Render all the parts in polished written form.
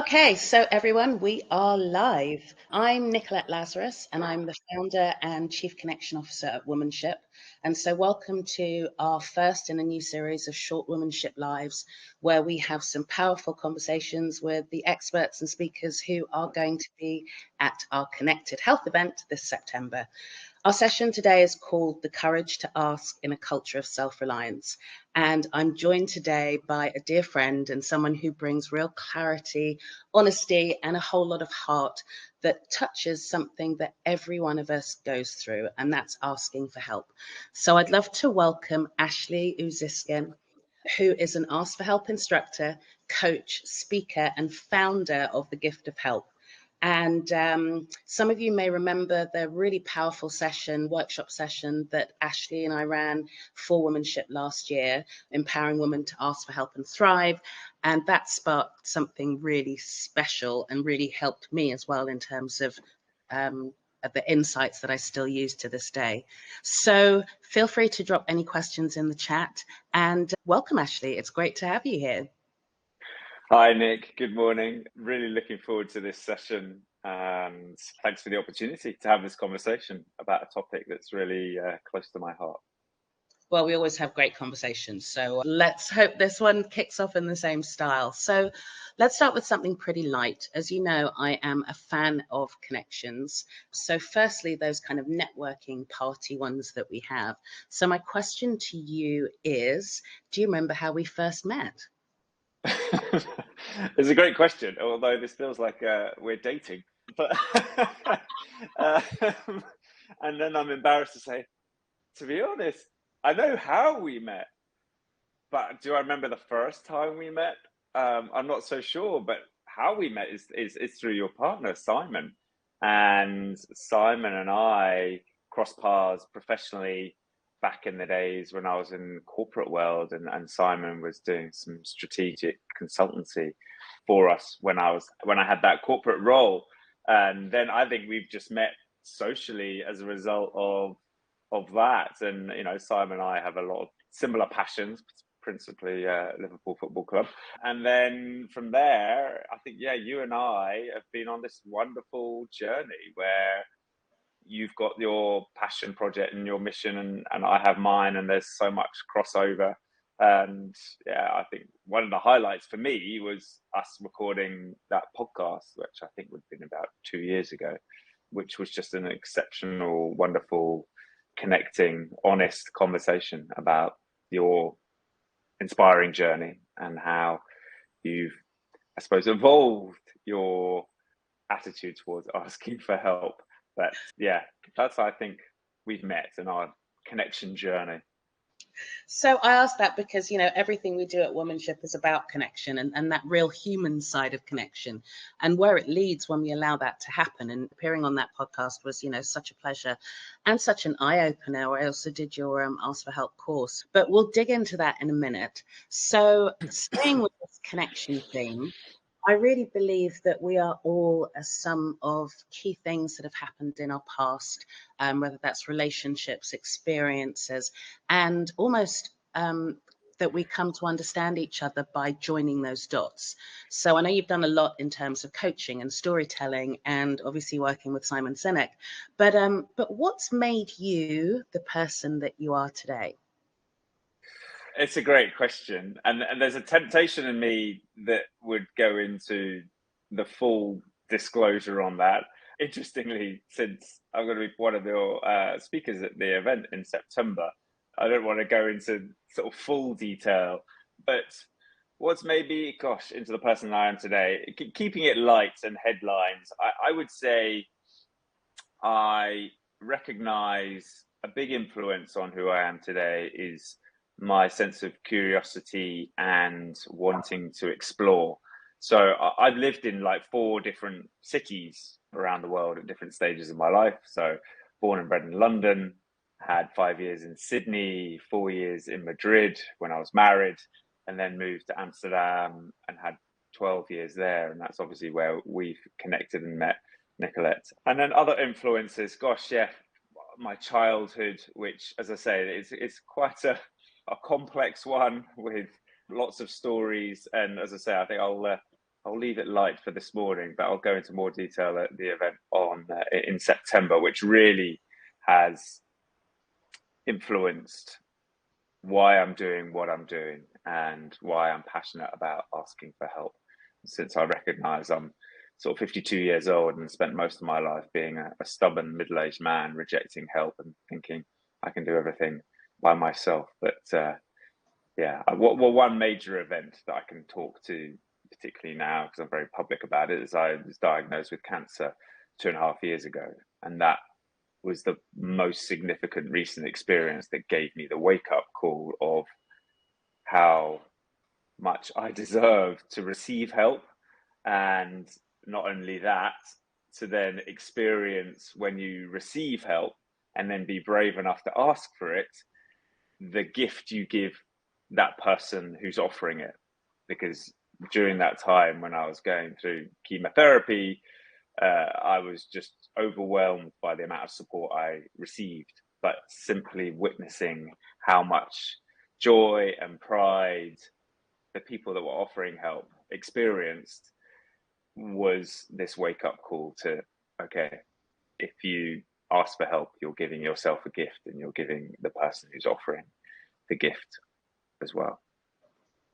Okay, so everyone, we are live. I'm Nicolette Lazarus, and I'm the founder and Chief Connection Officer at Womanship. And so, welcome to our first in a new series of short Womanship Lives, where we have some powerful conversations with the experts and speakers who are going to be at our Connected Health event this September. Our session today is called The Courage to Ask in a Culture of Self-Reliance. And I'm joined today by a dear friend and someone who brings real clarity, honesty, and a whole lot of heart that touches something that every one of us goes through, and that's asking for help. So I'd love to welcome Ashley Usiskin, who is an Ask for Help instructor, coach, speaker, and founder of The Gift of Help. And some of you may remember the really powerful workshop session that Ashley and I ran for Womanship last year, empowering women to ask for help and thrive. And that sparked something really special and really helped me as well in terms of the insights that I still use to this day. So feel free to drop any questions in the chat, and welcome, Ashley. It's great to have you here. Hi, Nick. Good morning. Really looking forward to this session, and thanks for the opportunity to have this conversation about a topic that's really close to my heart. Well, we always have great conversations, so let's hope this one kicks off in the same style. So let's start with something pretty light. As you know, I am a fan of connections. So firstly, those kind of networking party ones that we have. So my question to you is, do you remember how we first met? It's a great question, although this feels like we're dating. But and then I'm embarrassed to say, to be honest, I know how we met, but do I remember the first time we met? I'm not so sure, but how we met is through your partner, Simon. And Simon and I crossed paths professionally back in the days when I was in corporate world, and Simon was doing some strategic consultancy for us when I had that corporate role. And then I think we've just met socially as a result of that. And Simon and I have a lot of similar passions, principally Liverpool Football Club. And then from there, I think, you and I have been on this wonderful journey where you've got your passion project and your mission, and I have mine, and there's so much crossover. And I think one of the highlights for me was us recording that podcast, which I think would have been about 2 years ago, which was just an exceptional, wonderful, connecting, honest conversation about your inspiring journey and how you've, I suppose, evolved your attitude towards asking for help. But that's how I think we've met in our connection journey. So I ask that because, everything we do at Womanship is about connection and that real human side of connection, and where it leads when we allow that to happen. And appearing on that podcast was, such a pleasure and such an eye-opener. I also did your Ask for Help course, but we'll dig into that in a minute. So staying with this connection theme, I really believe that we are all a sum of key things that have happened in our past, whether that's relationships, experiences, and almost that we come to understand each other by joining those dots. So I know you've done a lot in terms of coaching and storytelling, and obviously working with Simon Sinek. But what's made you the person that you are today? It's a great question, and there's a temptation in me that would go into the full disclosure on that. Interestingly, since I'm going to be one of your speakers at the event in September, I don't want to go into sort of full detail, but what's maybe, into the person I am today, keeping it light and headlines, I would say I recognize a big influence on who I am today is my sense of curiosity and wanting to explore. So I've lived in like 4 different cities around the world at different stages of my life. So born and bred in London, had 5 years in Sydney, 4 years in Madrid when I was married, and then moved to Amsterdam and had 12 years there. And that's obviously where we've connected and met Nicolette. And then other influences, my childhood, which, as I say, it's quite a complex one with lots of stories. And as I say, I think I'll I'll leave it light for this morning, but I'll go into more detail at the event in September, which really has influenced why I'm doing what I'm doing and why I'm passionate about asking for help. Since I recognize I'm sort of 52 years old and spent most of my life being a stubborn middle-aged man rejecting help and thinking I can do everything by myself. But one major event that I can talk to, particularly now because I'm very public about it, is I was diagnosed with cancer 2.5 years ago, and that was the most significant recent experience that gave me the wake-up call of how much I deserve to receive help, and not only that, to then experience when you receive help and then be brave enough to ask for it, the gift you give that person who's offering it. Because during that time when I was going through chemotherapy, I was just overwhelmed by the amount of support I received, but simply witnessing how much joy and pride the people that were offering help experienced was this wake-up call to, okay, if you ask for help, you're giving yourself a gift and you're giving the person who's offering the gift as well.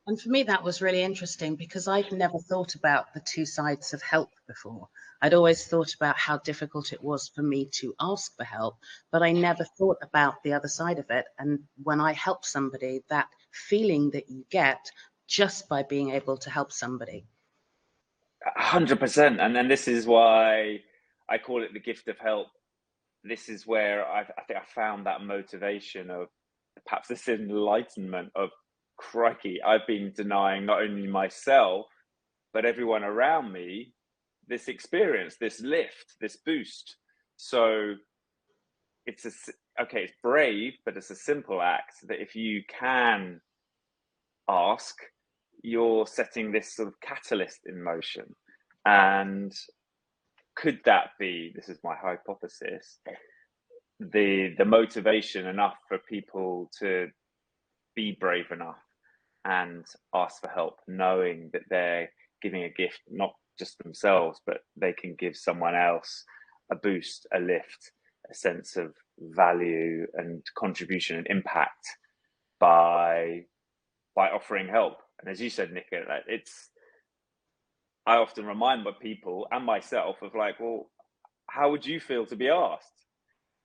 And for me, that was really interesting because I'd never thought about the two sides of help before. I'd always thought about how difficult it was for me to ask for help, but I never thought about the other side of it. And when I help somebody, that feeling that you get just by being able to help somebody. 100%. And then this is why I call it the gift of help. This is where I think I found that motivation of perhaps this enlightenment of, crikey, I've been denying not only myself, but everyone around me this experience, this lift, this boost. So it's it's brave, but it's a simple act that if you can ask, you're setting this sort of catalyst in motion. And could that be, this is my hypothesis, the motivation enough for people to be brave enough and ask for help, knowing that they're giving a gift, not just themselves, but they can give someone else a boost, a lift, a sense of value and contribution and impact by offering help. And as you said, Nicolette, I often remind my people and myself of like, well, how would you feel to be asked?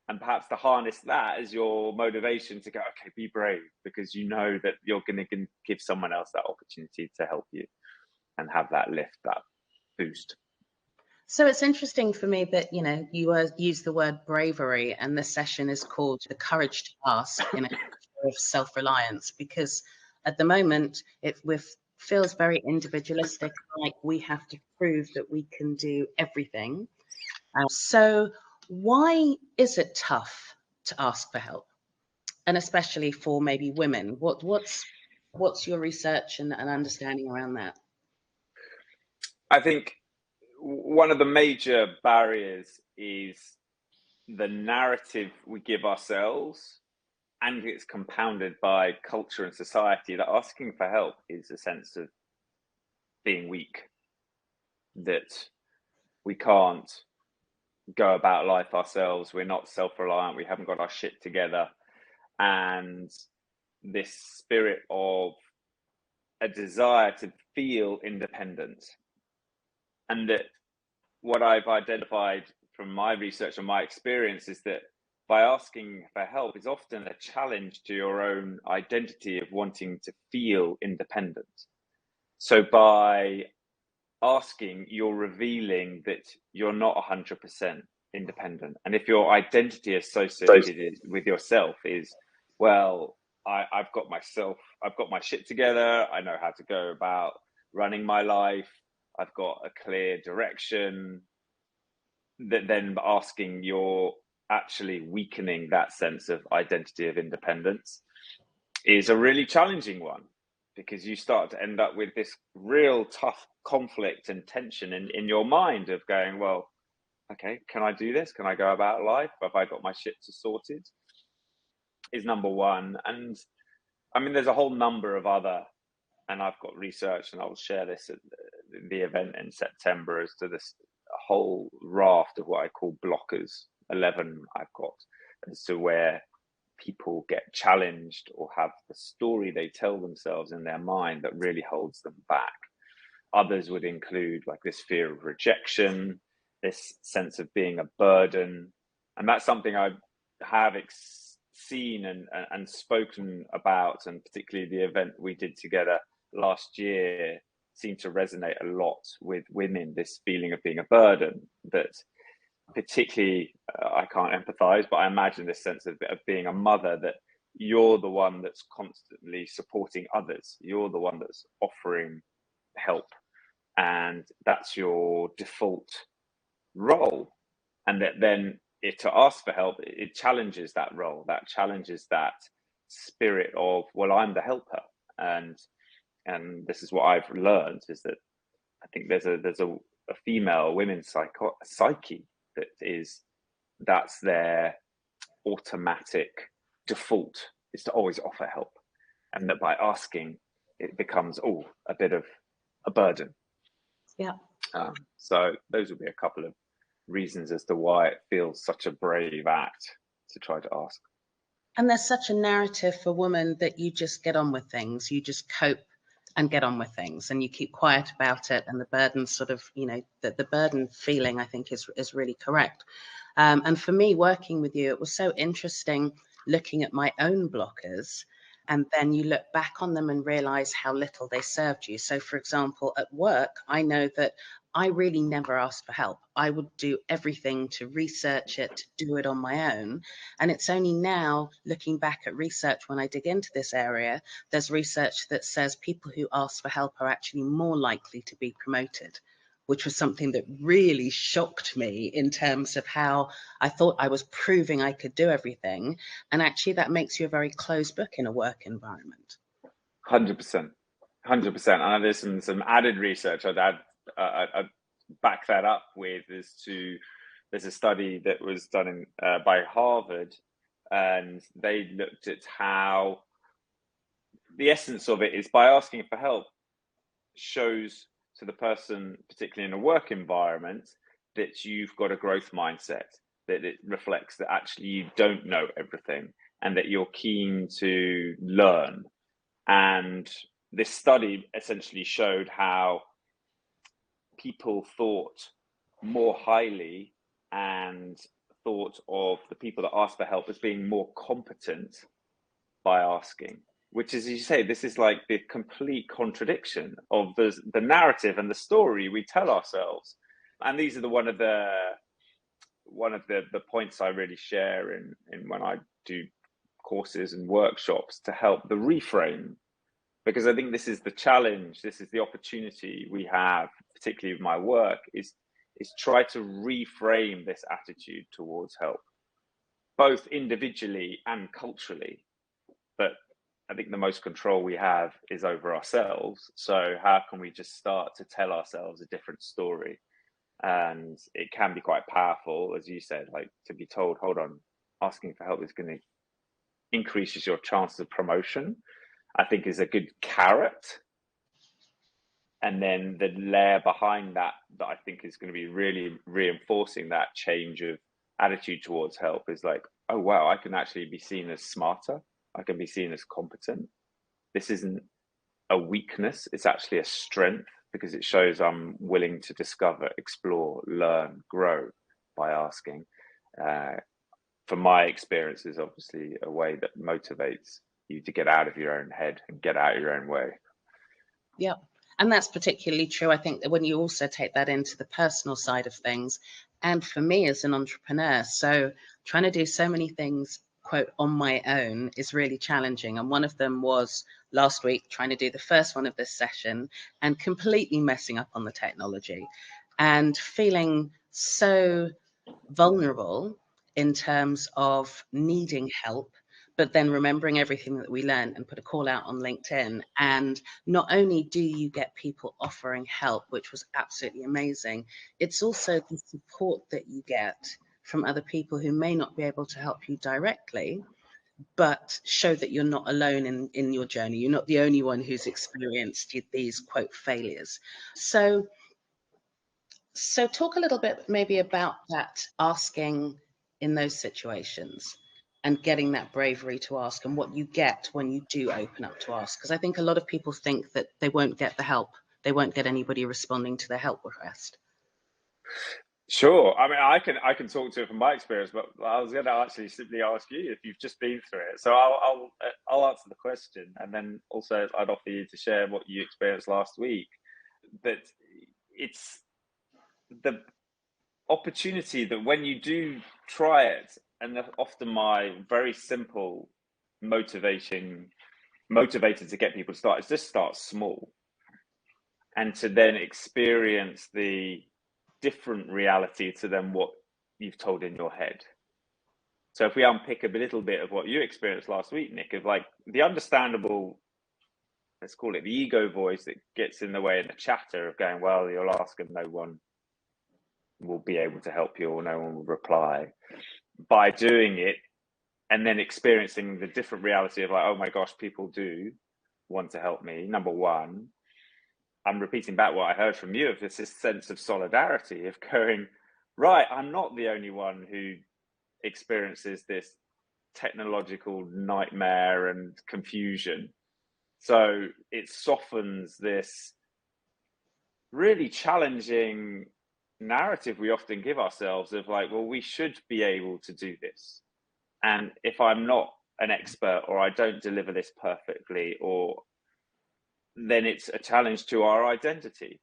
And perhaps to harness that as your motivation to go, okay, be brave, because you know that you're going to give someone else that opportunity to help you and have that lift, that boost. So it's interesting for me that, you know, you use the word bravery and the session is called The Courage to Ask in a Culture of Self-Reliance, because at the moment it feels very individualistic, like we have to prove that we can do everything. So why is it tough to ask for help? And especially for maybe women, what's your research and understanding around that? I think one of the major barriers is the narrative we give ourselves, and it's compounded by culture and society, that asking for help is a sense of being weak, that we can't go about life ourselves, we're not self-reliant, we haven't got our shit together. And this spirit of a desire to feel independent. And that what I've identified from my research and my experience is that by asking for help is often a challenge to your own identity of wanting to feel independent. So by asking, you're revealing that you're not 100% independent. And if your identity associated with yourself is, well, I've got my shit together, I know how to go about running my life, I've got a clear direction, that then asking, you're actually weakening that sense of identity of independence, is a really challenging one, because you start to end up with this real tough conflict and tension in your mind of going, well, okay, can I do this? Can I go about life? Have I got my shit sorted? Is number one. And I mean, there's a whole number of other, and I've got research and I'll share this the event in September as to this whole raft of what I call blockers, 11 I've got, as to where people get challenged or have the story they tell themselves in their mind that really holds them back. Others would include like this fear of rejection, this sense of being a burden. And that's something I have seen and spoken about, and particularly the event we did together last year seemed to resonate a lot with women, this feeling of being a burden that particularly I can't empathize, but I imagine this sense of being a mother, that you're the one that's constantly supporting others. You're the one that's offering help, and that's your default role. And that then to ask for help, it challenges that role, that challenges that spirit of, well, I'm the helper. And this is what I've learned, is that I think there's a female women's psyche that's their automatic default, is to always offer help, and that by asking it becomes a bit of a burden. Yeah. So those would be a couple of reasons as to why it feels such a brave act to try to ask. And there's such a narrative for women that you just get on with things, you just cope and get on with things, and you keep quiet about it, and the burden sort of, the burden feeling, I think, is really correct. And for me, working with you, it was so interesting looking at my own blockers, and then you look back on them and realize how little they served you. So, for example, at work, I know that I really never asked for help. I would do everything to research it, to do it on my own. And it's only now, looking back at research, when I dig into this area, there's research that says people who ask for help are actually more likely to be promoted, which was something that really shocked me in terms of how I thought I was proving I could do everything. And actually, that makes you a very closed book in a work environment. 100%. 100%. And there's some added research I'd back that up with, there's a study that was done by Harvard, and they looked at how the essence of it is, by asking for help shows to the person, particularly in a work environment, that you've got a growth mindset, that it reflects that actually you don't know everything and that you're keen to learn. And this study essentially showed how people thought more highly and thought of the people that asked for help as being more competent by asking, which is, as you say, this is like the complete contradiction of the narrative and the story we tell ourselves. And these are one of the points I really share in when I do courses and workshops, to help the reframe, because I think this is the challenge, this is the opportunity we have, particularly with my work, is try to reframe this attitude towards help, both individually and culturally. But I think the most control we have is over ourselves. So how can we just start to tell ourselves a different story? And it can be quite powerful, as you said, like to be told, hold on, asking for help is going to increases your chances of promotion, I think is a good carrot. And then the layer behind that I think is going to be really reinforcing that change of attitude towards help is like, oh, wow, I can actually be seen as smarter. I can be seen as competent. This isn't a weakness. It's actually a strength, because it shows I'm willing to discover, explore, learn, grow by asking. From my experience, is obviously a way that motivates you to get out of your own head and get out of your own way. Yeah. And that's particularly true, I think, that when you also take that into the personal side of things, and for me as an entrepreneur, so trying to do so many things, quote, on my own is really challenging. And one of them was last week, trying to do the first one of this session and completely messing up on the technology and feeling so vulnerable in terms of needing help, but then remembering everything that we learned and put a call out on LinkedIn. And not only do you get people offering help, which was absolutely amazing, it's also the support that you get from other people who may not be able to help you directly, but show that you're not alone in your journey. You're not the only one who's experienced these quote failures. So talk a little bit maybe about that asking in those situations and getting that bravery to ask, and what you get when you do open up to ask. Because I think a lot of people think that they won't get the help. They won't get anybody responding to their help request. Sure. I mean, I can talk to it from my experience, but I was going to actually simply ask you if you've just been through it. So I'll answer the question, and then also I'd offer you to share what you experienced last week. But it's the opportunity that when you do try it, and often my very simple motivator to get people to start is just start small, and to then experience the different reality to then what you've told in your head. So if we unpick a little bit of what you experienced last week, Nick, of like the understandable, let's call it the ego voice that gets in the way, and the chatter of going, well, you'll ask and no one will be able to help you or no one will reply. By doing it and then experiencing the different reality of like, oh my gosh, people do want to help me. Number one, I'm repeating back what I heard from you of this sense of solidarity of going, right, I'm not the only one who experiences this technological nightmare and confusion. So it softens this really challenging narrative we often give ourselves of like, well, we should be able to do this. And if I'm not an expert, or I don't deliver this perfectly, or then it's a challenge to our identity.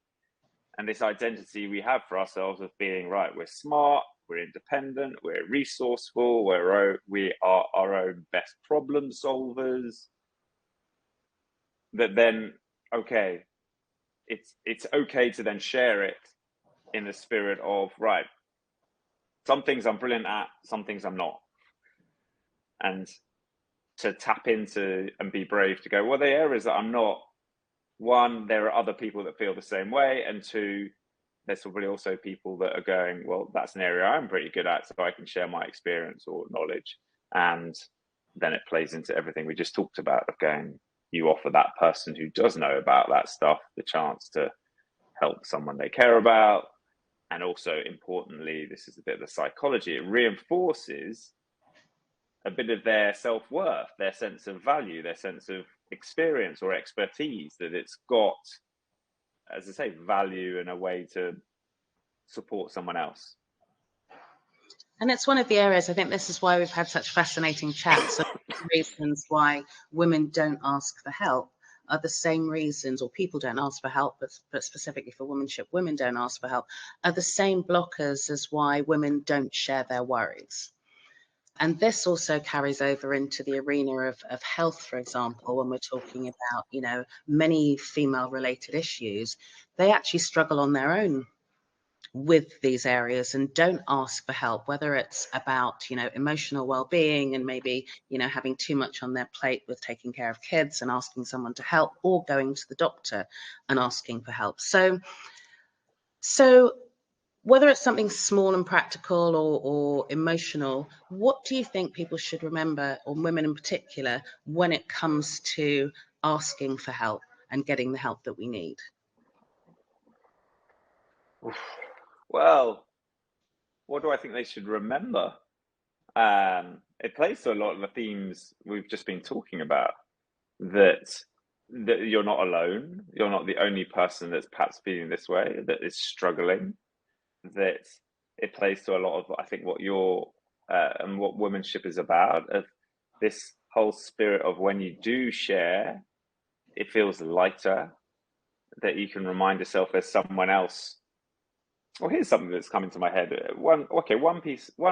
And this identity we have for ourselves of being, right, we're smart, we're independent, we're resourceful, we are our own best problem solvers. That then, okay, it's okay to then share it in the spirit of, right, some things I'm brilliant at, some things I'm not. And to tap into and be brave to go, well, the areas that I'm not, one, there are other people that feel the same way, and two, there's probably also people that are going, well, that's an area I'm pretty good at, so I can share my experience or knowledge. And then it plays into everything we just talked about of going, you offer that person who does know about that stuff the chance to help someone they care about. And also, importantly, this is a bit of the psychology, it reinforces a bit of their self-worth, their sense of value, their sense of experience or expertise, that it's got, as I say, value and a way to support someone else. And it's one of the areas, I think this is why we've had such fascinating chats. Reasons why women don't ask for help are the same reasons, or people don't ask for help, but specifically for womanship, women don't ask for help, are the same blockers as why women don't share their worries. And this also carries over into the arena of health, for example, when we're talking about, many female related issues, they actually struggle on their own with these areas and don't ask for help, whether it's about emotional well-being and maybe having too much on their plate with taking care of kids and asking someone to help, or going to the doctor and asking for help. So whether it's something small and practical or emotional, what do you think people should remember, or women in particular, when it comes to asking for help and getting the help that we need? Well, what do I think they should remember? It plays to a lot of the themes we've just been talking about, that you're not alone, you're not the only person that's perhaps feeling this way, that is struggling, that it plays to a lot of, I think, what you're and what womanship is about, of this whole spirit of when you do share, it feels lighter, that you can remind yourself there's someone else. Well, here's something that's coming to my head. One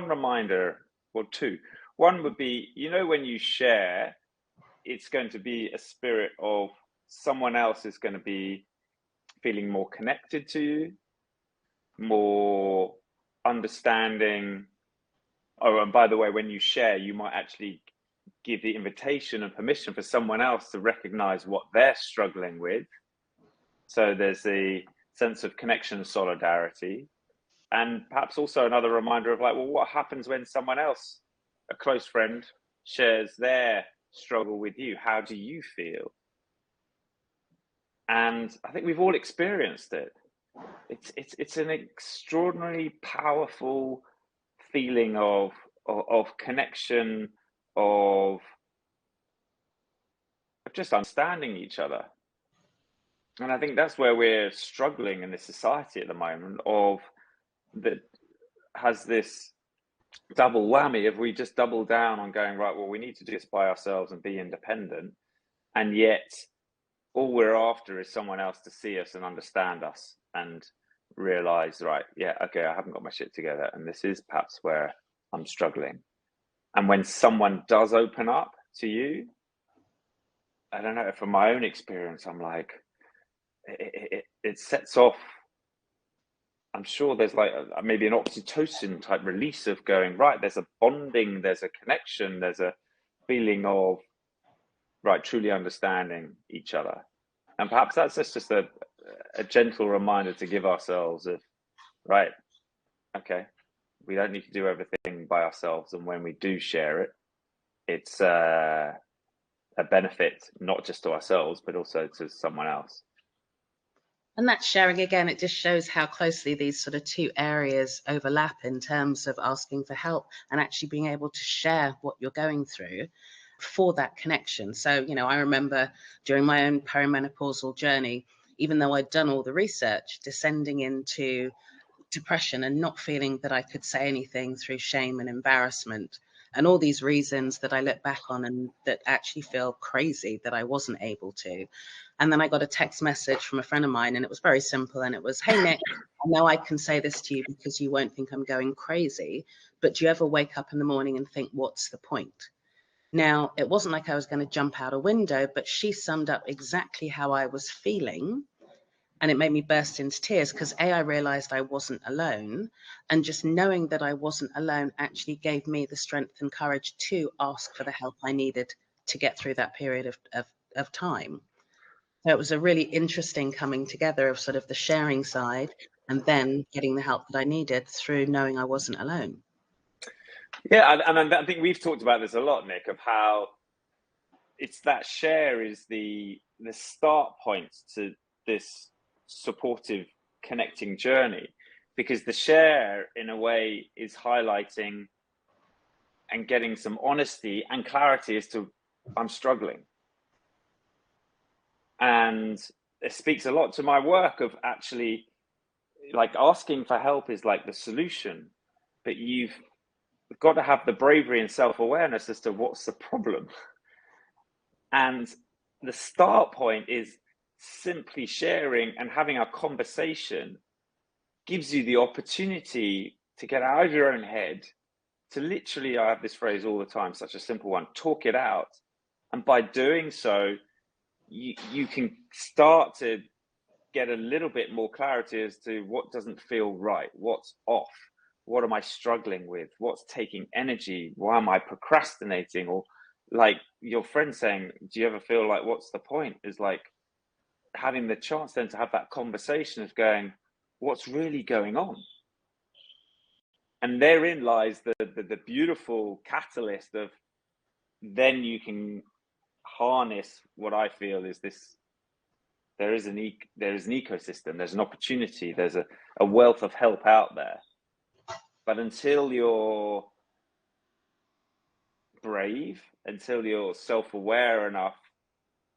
reminder, or two. One would be, when you share, it's going to be a spirit of someone else is going to be feeling more connected to you, more understanding. Oh, and by the way, when you share, you might actually give the invitation and permission for someone else to recognize what they're struggling with. So there's a sense of connection and solidarity. And perhaps also another reminder of like, well, what happens when someone else, a close friend, shares their struggle with you. How do you feel? And I think we've all experienced it. It's an extraordinarily powerful feeling of connection, of just understanding each other. And I think that's where we're struggling in this society at the moment, of that has this double whammy. If we just double down on going, right, well, we need to do this by ourselves and be independent, and yet all we're after is someone else to see us and understand us and realize, right, yeah, okay, I haven't got my shit together, and this is perhaps where I'm struggling. And when someone does open up to you, I don't know, from my own experience, I'm like, it sets off, I'm sure there's like maybe an oxytocin type release of going, right, there's a bonding, there's a connection, there's a feeling of, right, truly understanding each other. And perhaps that's just a gentle reminder to give ourselves of, right, okay, we don't need to do everything by ourselves. And when we do share it, it's a benefit, not just to ourselves, but also to someone else. And that sharing, again, it just shows how closely these sort of two areas overlap in terms of asking for help and actually being able to share what you're going through for that connection. So, you know, I remember during my own perimenopausal journey, even though I'd done all the research, descending into depression and not feeling that I could say anything through shame and embarrassment. And all these reasons that I look back on and that actually feel crazy that I wasn't able to. And then I got a text message from a friend of mine, and it was very simple. And it was, "Hey, Nick, I know I can say this to you because you won't think I'm going crazy, but do you ever wake up in the morning and think, what's the point?" Now, it wasn't like I was going to jump out a window, but she summed up exactly how I was feeling. And it made me burst into tears because I realized I wasn't alone. And just knowing that I wasn't alone actually gave me the strength and courage to ask for the help I needed to get through that period of time. So it was a really interesting coming together of sort of the sharing side and then getting the help that I needed through knowing I wasn't alone. Yeah, and I think we've talked about this a lot, Nick, of how it's that share is the start point to this supportive, connecting journey, because the share, in a way, is highlighting and getting some honesty and clarity as to, I'm struggling. And it speaks a lot to my work of actually, like, asking for help is like the solution, but you've got to have the bravery and self-awareness as to what's the problem. And the start point is simply sharing and having a conversation gives you the opportunity to get out of your own head, to literally, I have this phrase all the time, such a simple one, talk it out. And by doing so, you can start to get a little bit more clarity as to what doesn't feel right, what's off, what am I struggling with, what's taking energy, why am I procrastinating? Or like your friend saying, do you ever feel like, what's the point? Is like having the chance then to have that conversation of going, what's really going on? And therein lies the beautiful catalyst of, then you can harness what I feel is this, there is an ecosystem, there's an opportunity, there's a wealth of help out there. But until you're brave, until you're self-aware enough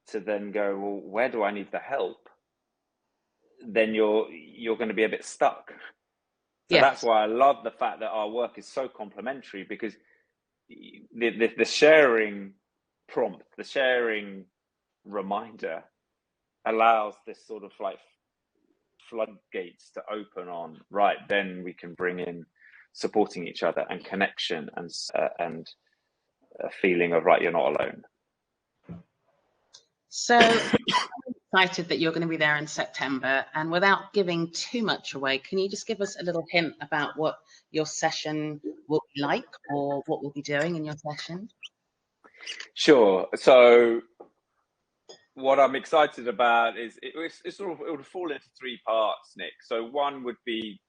to then go, well, where do I need the help? Then you're going to be a bit stuck. So Yes. that's why I love the fact that our work is so complementary, because the sharing prompt, the sharing reminder allows this sort of like floodgates to open on, right, then we can bring in supporting each other and connection and a feeling of, right, you're not alone. So I'm excited that you're going to be there in September, and without giving too much away, can you just give us a little hint about what your session will be like, or what we'll be doing in your session? Sure. So what I'm excited about is it would fall into three parts, Nick. So one would be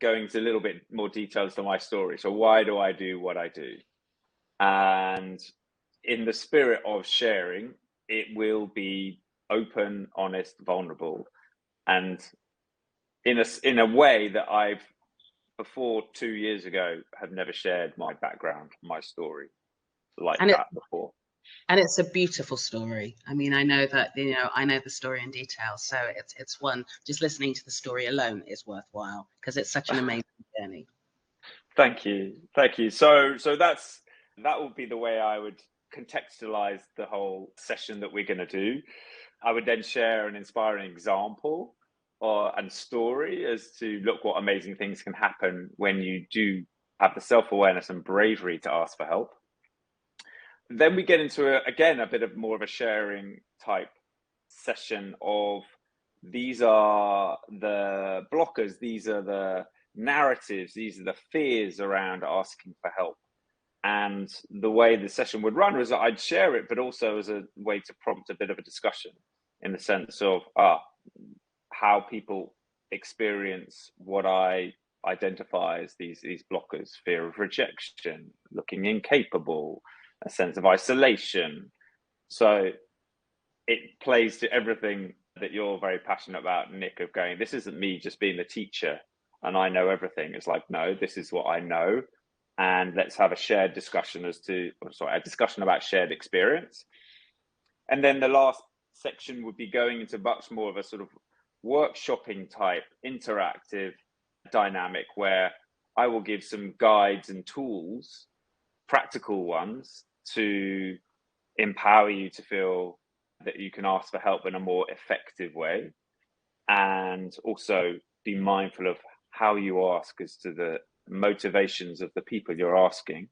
going into a little bit more details to my story. So why do I do what I do? And in the spirit of sharing, it will be open, honest, vulnerable, and in a way that I've, before 2 years ago, have never shared my background, my story like And that before. And it's a beautiful story. I mean, I know that, I know the story in detail. So it's one, just listening to the story alone is worthwhile because it's such an amazing journey. Thank you. Thank you. So that would be the way I would contextualize the whole session that we're going to do. I would then share an inspiring example and story as to look what amazing things can happen when you do have the self-awareness and bravery to ask for help. Then we get into again a bit of more of a sharing type session of, these are the blockers, these are the narratives, these are the fears around asking for help. And the way the session would run was that I'd share it, but also as a way to prompt a bit of a discussion in the sense of how people experience what I identify as these blockers: fear of rejection, looking incapable, a sense of isolation. So it plays to everything that you're very passionate about, Nick, of going, this isn't me just being the teacher and I know everything. It's like, no, this is what I know. And let's have a shared discussion a discussion about shared experience. And then the last section would be going into much more of a sort of workshopping type, interactive dynamic where I will give some guides and tools, practical ones, to empower you to feel that you can ask for help in a more effective way, and also be mindful of how you ask as to the motivations of the people you're asking.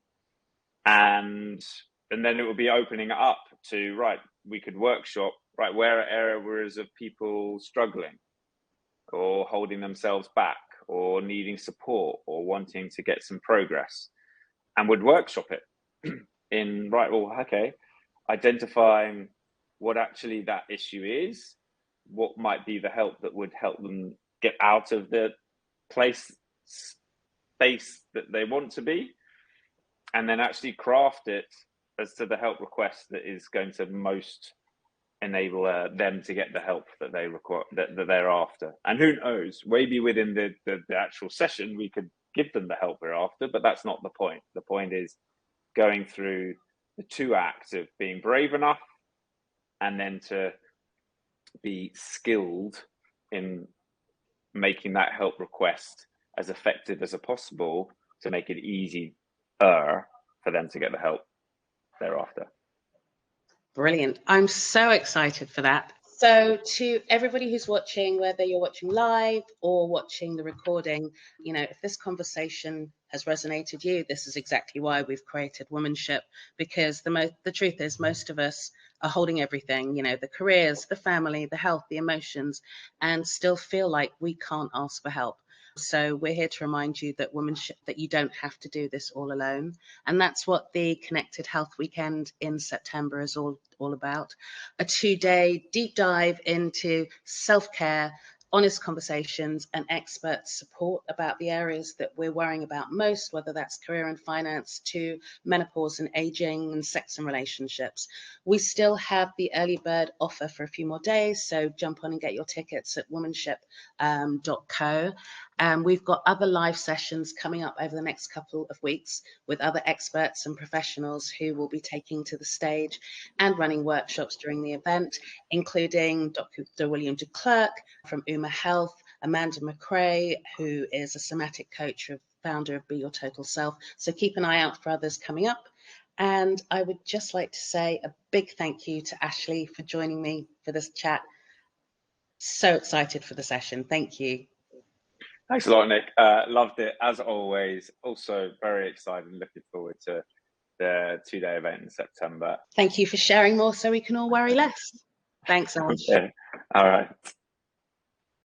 And then it will be opening up to, right, we could workshop, right, where are areas of people struggling or holding themselves back or needing support or wanting to get some progress, and would workshop it in, right, well, okay, identifying what actually that issue is, what might be the help that would help them get out of the space that they want to be, and then actually craft it as to the help request that is going to most enable them to get the help that they require, that they're after. And who knows, maybe within the actual session we could give them the help we're after, but that's not the point. The point is going through the two acts of being brave enough and then to be skilled in making that help request as effective as possible to make it easier for them to get the help thereafter. Brilliant. I'm so excited for that. So to everybody who's watching, whether you're watching live or watching the recording, if this conversation has resonated you, this is exactly why we've created Womanship, because the truth is most of us are holding everything, the careers, the family, the health, the emotions, and still feel like we can't ask for help. So we're here to remind you that Womanship, that you don't have to do this all alone. And that's what the Connected Health Weekend in September is all about. A 2-day deep dive into self-care, honest conversations, and expert support about the areas that we're worrying about most, whether that's career and finance to menopause and aging and sex and relationships. We still have the early bird offer for a few more days, so jump on and get your tickets at womanship.co. We've got other live sessions coming up over the next couple of weeks with other experts and professionals who will be taking to the stage and running workshops during the event, including Dr. William de Klerk from UMA Health, Amanda McRae, who is a somatic coach and founder of Be Your Total Self. So keep an eye out for others coming up. And I would just like to say a big thank you to Ashley for joining me for this chat. So excited for the session. Thank you. Thanks a lot, Nick. Loved it as always. Also very excited and looking forward to the 2-day event in September. Thank you for sharing more so we can all worry less. Thanks, Ash. Okay. All right.